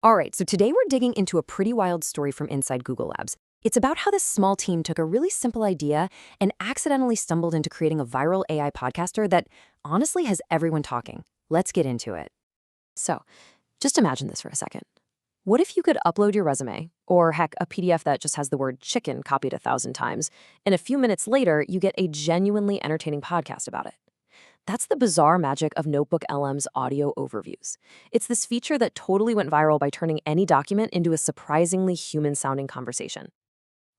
All right, so today we're digging into a pretty wild story from inside Google Labs. It's about how this small team took a really simple idea and accidentally stumbled into creating a viral AI podcaster that honestly has everyone talking. Let's get into it. So, just imagine this for a second. What if you could upload your resume, or heck, a PDF that just has the word chicken copied 1,000 times, and a few minutes later, you get a genuinely entertaining podcast about it? That's the bizarre magic of NotebookLM's audio overviews. It's this feature that totally went viral by turning any document into a surprisingly human-sounding conversation.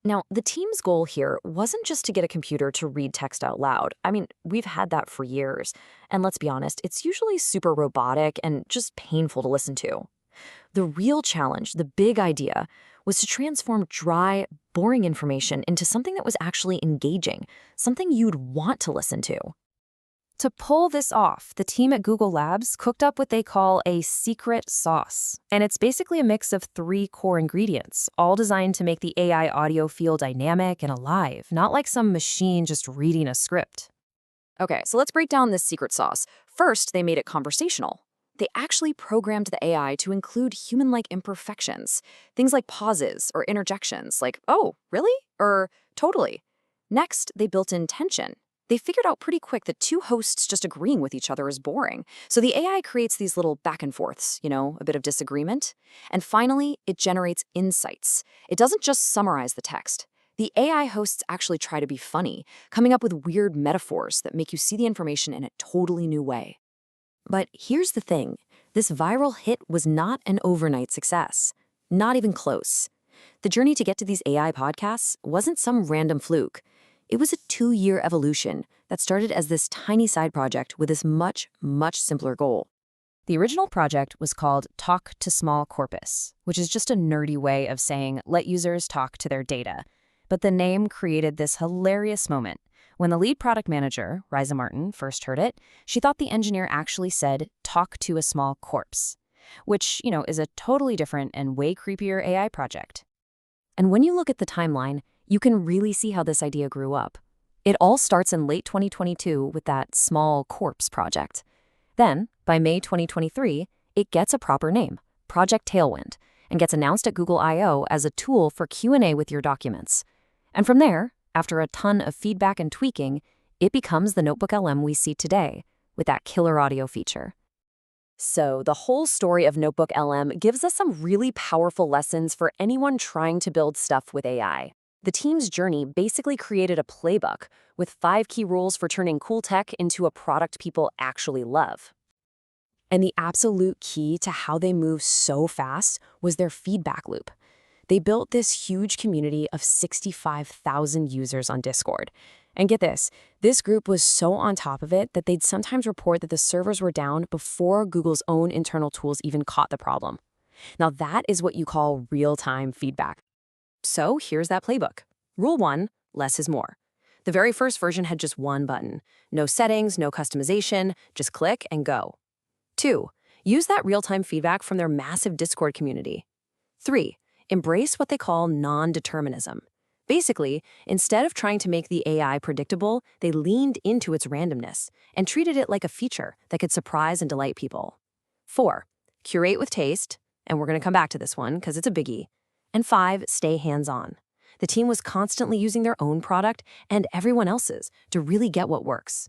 Now, the team's goal here wasn't just to get a computer to read text out loud. I mean, we've had that for years. And let's be honest, it's usually super robotic and just painful to listen to. The real challenge, the big idea, was to transform dry, boring information into something that was actually engaging, something you'd want to listen to. To pull this off, the team at Google Labs cooked up what they call a secret sauce. And it's basically a mix of 3 core ingredients, all designed to make the AI audio feel dynamic and alive, not like some machine just reading a script. Okay, so let's break down this secret sauce. First, they made it conversational. They actually programmed the AI to include human-like imperfections, things like pauses or interjections, like, oh, really? Or totally. Next, they built in tension. They figured out pretty quick that 2 hosts just agreeing with each other is boring. So the AI creates these little back and forths, a bit of disagreement. And finally, it generates insights. It doesn't just summarize the text. The AI hosts actually try to be funny, coming up with weird metaphors that make you see the information in a totally new way. But here's the thing. This viral hit was not an overnight success. Not even close. The journey to get to these AI podcasts wasn't some random fluke. It was a 2-year evolution that started as this tiny side project with this much, much simpler goal. The original project was called Talk to Small Corpus, which is just a nerdy way of saying let users talk to their data. But the name created this hilarious moment. When the lead product manager, Raiza, first heard it, she thought the engineer actually said talk to a small corpse, which, is a totally different and way creepier AI project. And when you look at the timeline, you can really see how this idea grew up. It all starts in late 2022 with that small corpse project. Then, by May 2023, it gets a proper name, Project Tailwind, and gets announced at Google I/O as a tool for Q&A with your documents. And from there, after a ton of feedback and tweaking, it becomes the NotebookLM we see today, with that killer audio feature. So the whole story of NotebookLM gives us some really powerful lessons for anyone trying to build stuff with AI. The team's journey basically created a playbook with 5 key rules for turning cool tech into a product people actually love. And the absolute key to how they move so fast was their feedback loop. They built this huge community of 65,000 users on Discord. And get this group was so on top of it that they'd sometimes report that the servers were down before Google's own internal tools even caught the problem. Now that is what you call real-time feedback. So here's that playbook. Rule 1, less is more. The very first version had just 1 button. No settings, no customization, just click and go. 2, use that real-time feedback from their massive Discord community. 3, embrace what they call non-determinism. Basically, instead of trying to make the AI predictable, they leaned into its randomness and treated it like a feature that could surprise and delight people. 4, curate with taste, and we're going to come back to this one because it's a biggie. And 5, stay hands-on. The team was constantly using their own product and everyone else's to really get what works.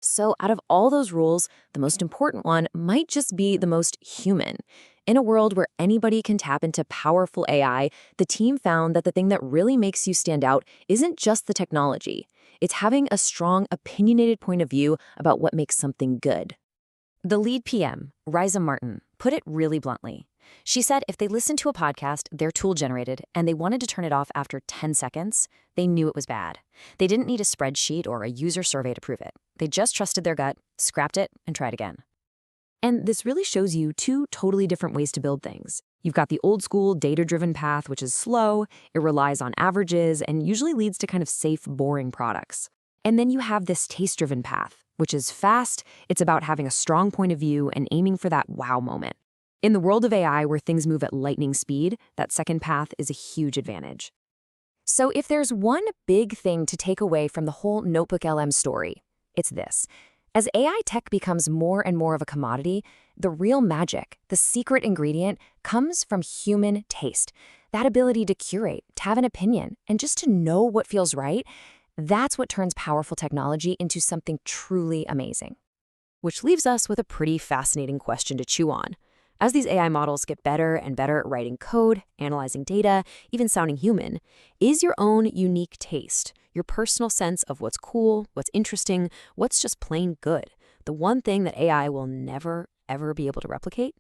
So out of all those rules, the most important one might just be the most human. In a world where anybody can tap into powerful AI, the team found that the thing that really makes you stand out isn't just the technology. It's having a strong, opinionated point of view about what makes something good. The lead PM, Raiza, put it really bluntly. She said if they listened to a podcast their tool generated and they wanted to turn it off after 10 seconds, they knew it was bad. They didn't need a spreadsheet or a user survey to prove it. They just trusted their gut, scrapped it, and tried again. And this really shows you 2 totally different ways to build things. You've got the old school data-driven path, which is slow, it relies on averages, and usually leads to kind of safe, boring products. And then you have this taste-driven path, which is fast, it's about having a strong point of view and aiming for that wow moment. In the world of AI where things move at lightning speed, that second path is a huge advantage. So if there's one big thing to take away from the whole NotebookLM story, it's this. As AI tech becomes more and more of a commodity, the real magic, the secret ingredient, comes from human taste. That ability to curate, to have an opinion, and just to know what feels right, that's what turns powerful technology into something truly amazing. Which leaves us with a pretty fascinating question to chew on. As these AI models get better and better at writing code, analyzing data, even sounding human, is your own unique taste, your personal sense of what's cool, what's interesting, what's just plain good, the one thing that AI will never, ever be able to replicate?